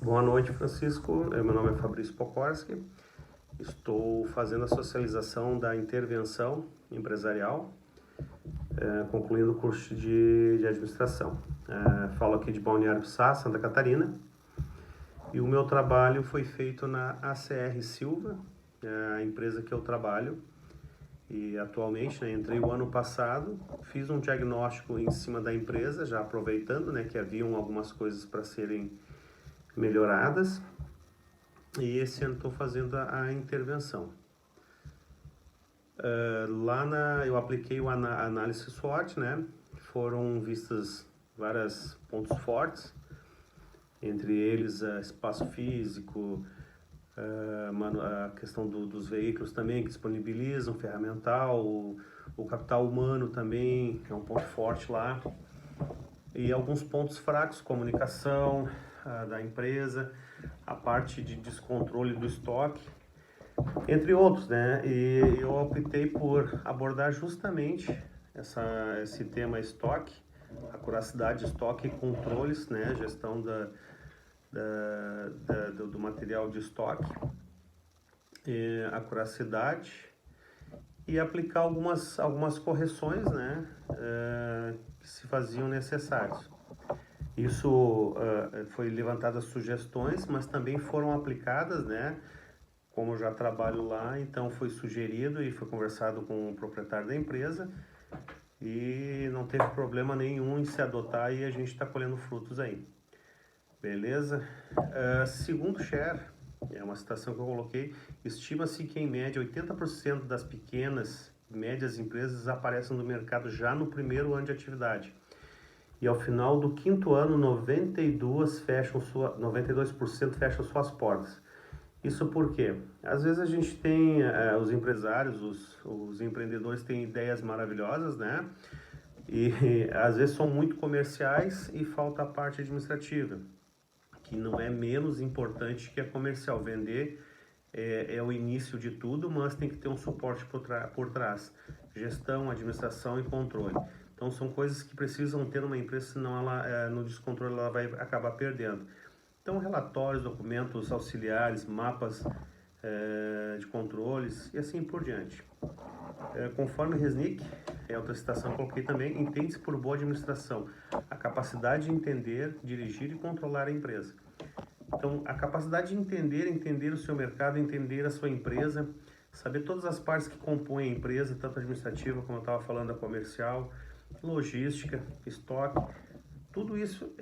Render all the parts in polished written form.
Boa noite, Francisco. Meu nome é Fabrício Pokorski. Estou fazendo a socialização da intervenção empresarial, concluindo o curso de administração. Falo aqui de Balneário Pissá, Santa Catarina. E o meu trabalho foi feito na ACR Silva, a empresa que eu trabalho. E atualmente, entrei o ano passado, fiz um diagnóstico em cima da empresa, já aproveitando, que haviam algumas coisas para serem melhoradas. E esse ano estou fazendo a intervenção. Eu apliquei a análise SWOT, Foram vistas vários pontos fortes, entre eles espaço físico, a questão dos veículos também que disponibilizam, ferramental, o capital humano também, que é um ponto forte lá, e alguns pontos fracos, comunicação da empresa, a parte de descontrole do estoque, entre outros, E eu optei por abordar justamente esse tema estoque, acuracidade de estoque e controles, Gestão do material de estoque, acuracidade, e aplicar algumas correções, que se faziam necessários. Isso foi levantadas sugestões, mas também foram aplicadas, Como eu já trabalho lá, então foi sugerido e foi conversado com o proprietário da empresa e não teve problema nenhum em se adotar e a gente está colhendo frutos aí. Beleza? Segundo share, é uma citação que eu coloquei, estima-se que em média 80% das pequenas e médias empresas aparecem no mercado já no primeiro ano de atividade. E ao final do quinto ano, 92% fecham suas portas. Isso porque, às vezes a gente tem, os empresários, os empreendedores têm ideias maravilhosas, E às vezes são muito comerciais e falta a parte administrativa, que não é menos importante que a comercial. Vender é o início de tudo, mas tem que ter um suporte por trás. Gestão, administração e controle. Então são coisas que precisam ter numa empresa, senão ela, no descontrole ela vai acabar perdendo. Então relatórios, documentos auxiliares, mapas de controles e assim por diante. Conforme Resnick, outra citação que coloquei também, entende-se por boa administração a capacidade de entender, dirigir e controlar a empresa. Então, a capacidade de entender o seu mercado, entender a sua empresa, saber todas as partes que compõem a empresa, tanto administrativa, como eu estava falando, a comercial, logística, estoque, tudo isso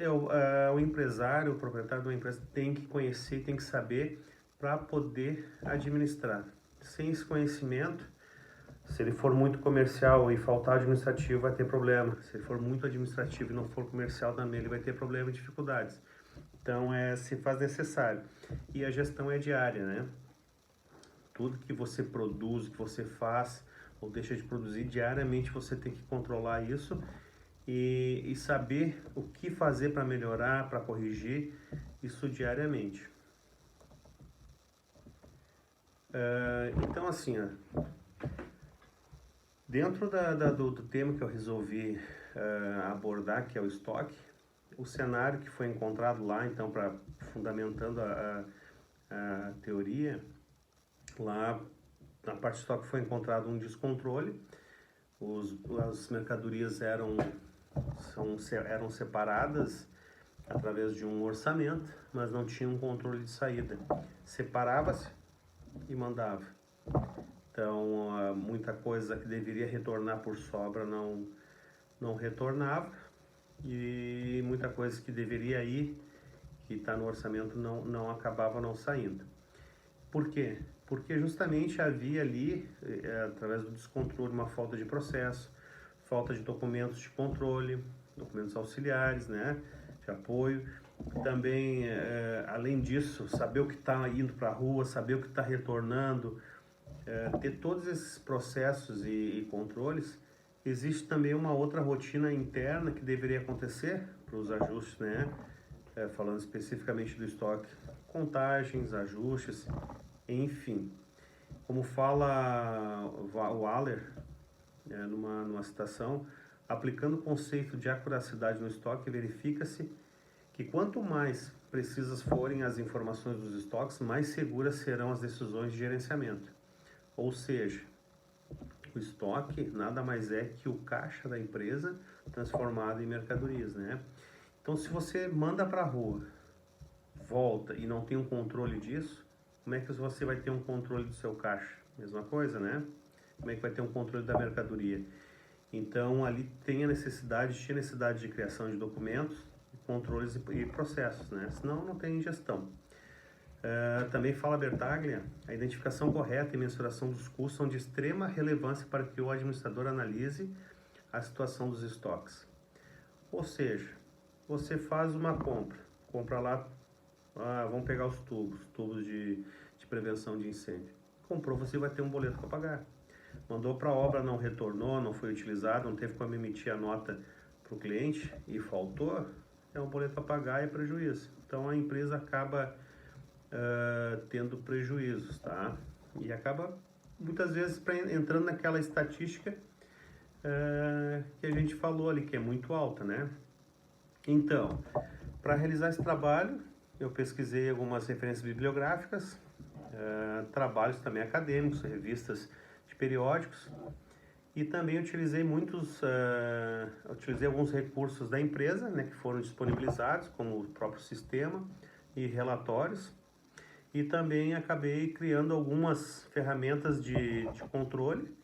o empresário, o proprietário de uma empresa tem que conhecer, tem que saber para poder administrar. Sem esse conhecimento, se ele for muito comercial e faltar administrativo, vai ter problema. Se ele for muito administrativo e não for comercial também, ele vai ter problema e dificuldades. Então, se faz necessário. E a gestão é diária, Tudo que você produz, que você faz ou deixa de produzir, diariamente você tem que controlar isso e saber o que fazer para melhorar, para corrigir isso diariamente. Então, assim, dentro do tema que eu resolvi abordar, que é o estoque, o cenário que foi encontrado lá, então, fundamentando a teoria, lá na parte de estoque foi encontrado um descontrole, as mercadorias eram separadas através de um orçamento, mas não tinha um controle de saída. Separava-se e mandava. Então, muita coisa que deveria retornar por sobra não retornava, e muita coisa que deveria ir, que está no orçamento, não acabava não saindo. Por quê? Porque justamente havia ali, através do descontrole, uma falta de processo, falta de documentos de controle, documentos auxiliares, de apoio. Também, além disso, saber o que está indo para a rua, saber o que está retornando, ter todos esses processos e controles. Existe também uma outra rotina interna que deveria acontecer para os ajustes, falando especificamente do estoque, contagens, ajustes, enfim. Como fala o Haller, numa citação, aplicando o conceito de acuracidade no estoque, verifica-se que quanto mais precisas forem as informações dos estoques, mais seguras serão as decisões de gerenciamento. Ou seja, o estoque nada mais é que o caixa da empresa transformado em mercadorias, né? Então, se você manda para a rua, volta e não tem um controle disso, como é que você vai ter um controle do seu caixa? Mesma coisa, né? Como é que vai ter um controle da mercadoria? Então, ali tinha necessidade de criação de documentos, controles e processos, né? Senão, não tem gestão. Também fala Bertaglia, a identificação correta e mensuração dos custos são de extrema relevância para que o administrador analise a situação dos estoques. Ou seja, você faz uma compra lá, vamos pegar os tubos de prevenção de incêndio. Comprou, você vai ter um boleto para pagar. Mandou para a obra, não retornou, não foi utilizado, não teve como emitir a nota para o cliente e faltou, é um boleto para pagar e é prejuízo. Então a empresa acaba tendo prejuízos, tá? E acaba muitas vezes entrando naquela estatística que a gente falou ali, que é muito alta, né? Então, para realizar esse trabalho, eu pesquisei algumas referências bibliográficas, trabalhos também acadêmicos, revistas de periódicos, e também utilizei alguns recursos da empresa, né, que foram disponibilizados, como o próprio sistema e relatórios, e também acabei criando algumas ferramentas de controle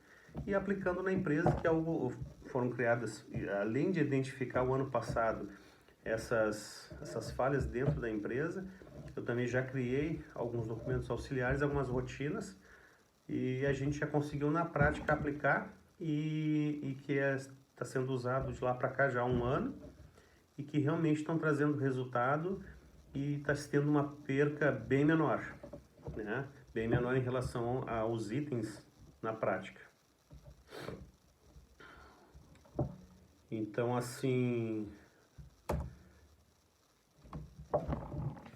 e aplicando na empresa, que foram criadas, além de identificar o ano passado essas falhas dentro da empresa, eu também já criei alguns documentos auxiliares, algumas rotinas, e a gente já conseguiu na prática aplicar e que está sendo usado de lá para cá já há um ano e que realmente estão trazendo resultado e está se tendo uma perca bem menor, né? Bem menor em relação aos itens na prática. Então, assim,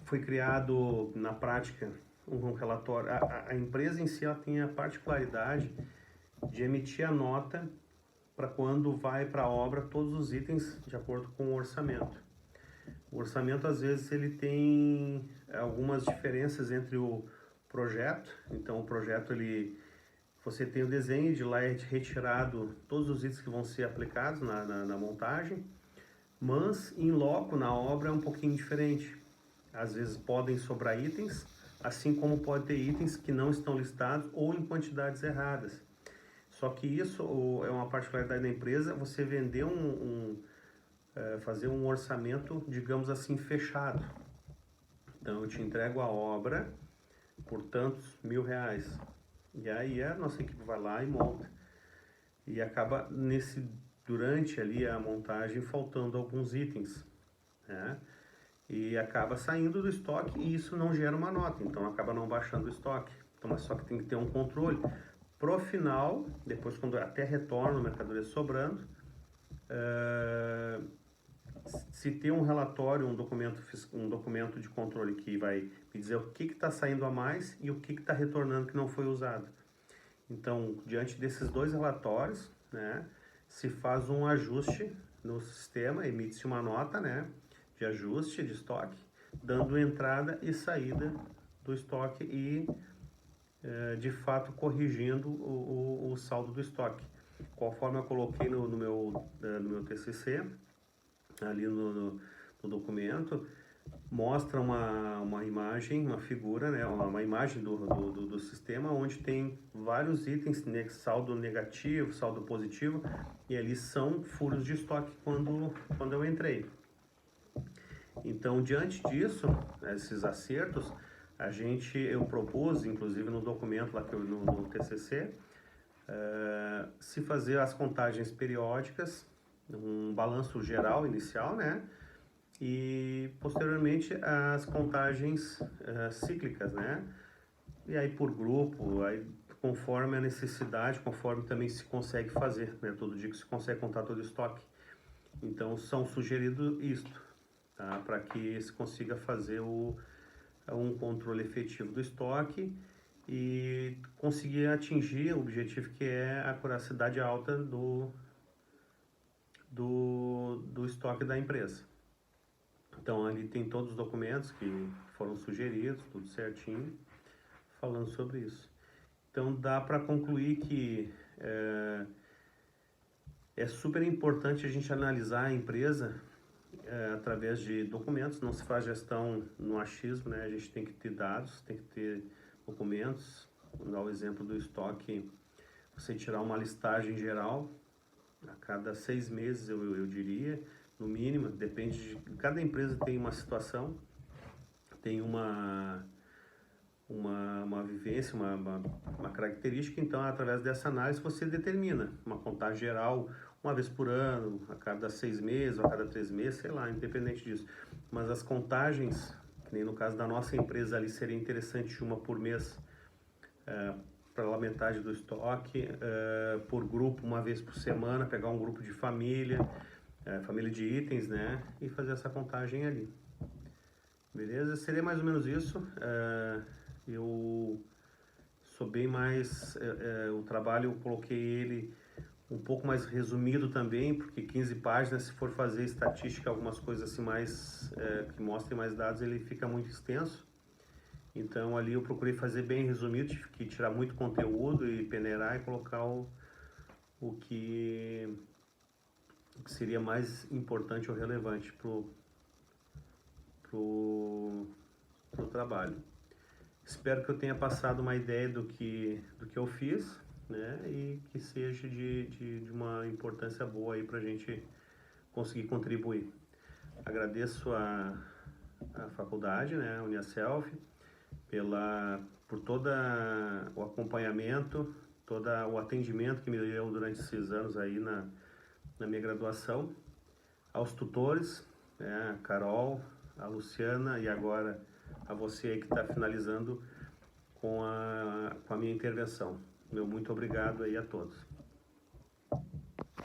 foi criado na prática um relatório. A empresa em si ela tem a particularidade de emitir a nota para quando vai para a obra todos os itens de acordo com o orçamento. O orçamento às vezes ele tem algumas diferenças entre o projeto. Então o projeto você tem o desenho, de lá é retirado todos os itens que vão ser aplicados na montagem, mas em loco na obra é um pouquinho diferente. Às vezes podem sobrar itens, assim como pode ter itens que não estão listados ou em quantidades erradas. Só que isso é uma particularidade da empresa, você vender fazer um orçamento, digamos assim, fechado. Então eu te entrego a obra por tantos R$ 1.000. E aí a nossa equipe vai lá e monta. E acaba durante ali a montagem faltando alguns itens, né? E acaba saindo do estoque e isso não gera uma nota, então acaba não baixando o estoque. Então, mas só que tem que ter um controle. Pro final, depois quando até retorna a mercadoria sobrando, se ter um relatório, um documento de controle que vai me dizer o que está saindo a mais e o que está retornando que não foi usado. Então, diante desses dois relatórios, né, se faz um ajuste no sistema, emite-se uma nota, né, de ajuste de estoque, dando entrada e saída do estoque e, de fato, corrigindo o saldo do estoque. Conforme eu coloquei no meu TCC, ali no documento, mostra uma imagem, uma figura, né, uma imagem do sistema, onde tem vários itens, né, saldo negativo, saldo positivo, e ali são furos de estoque quando eu entrei. Então, diante disso, esses acertos, eu propus, inclusive no documento lá no TCC, se fazer as contagens periódicas, um balanço geral inicial, né? E posteriormente as contagens cíclicas, né? E aí por grupo, aí conforme a necessidade, conforme também se consegue fazer, né? Todo dia que se consegue contar todo o estoque. Então são sugeridos isto, tá? Para que se consiga fazer um controle efetivo do estoque e conseguir atingir o objetivo que é a curiosidade alta do estoque da empresa. Então ali tem todos os documentos que foram sugeridos, tudo certinho, falando sobre isso. Então dá para concluir que é super importante a gente analisar a empresa através de documentos, não se faz gestão no achismo, né? A gente tem que ter dados, tem que ter documentos. Vou dar o exemplo do estoque, você tirar uma listagem geral a cada 6 meses, eu diria, no mínimo, depende de... Cada empresa tem uma situação, tem uma vivência, uma característica, então através dessa análise você determina uma contagem geral uma vez por ano, a cada 6 meses, a cada 3 meses, sei lá, independente disso. Mas as contagens, que nem no caso da nossa empresa ali, seria interessante uma por mês, para a metade do estoque, por grupo, uma vez por semana, pegar um grupo de família, família de itens, né, e fazer essa contagem ali. Beleza? Seria mais ou menos isso. Eu sou bem mais... o trabalho eu coloquei ele um pouco mais resumido também, porque 15 páginas, se for fazer estatística, algumas coisas assim mais... que mostrem mais dados, ele fica muito extenso. Então ali eu procurei fazer bem resumido, tive que tirar muito conteúdo e peneirar e colocar o que seria mais importante ou relevante pro trabalho. Espero que eu tenha passado uma ideia do que eu fiz, né? E que seja de uma importância boa aí para a gente conseguir contribuir. Agradeço a faculdade, né, a Uniaselv, por todo o acompanhamento, todo o atendimento que me deu durante esses anos aí na minha graduação, aos tutores, né, a Carol, a Luciana e agora a você aí que está finalizando com a minha intervenção. Meu muito obrigado aí a todos.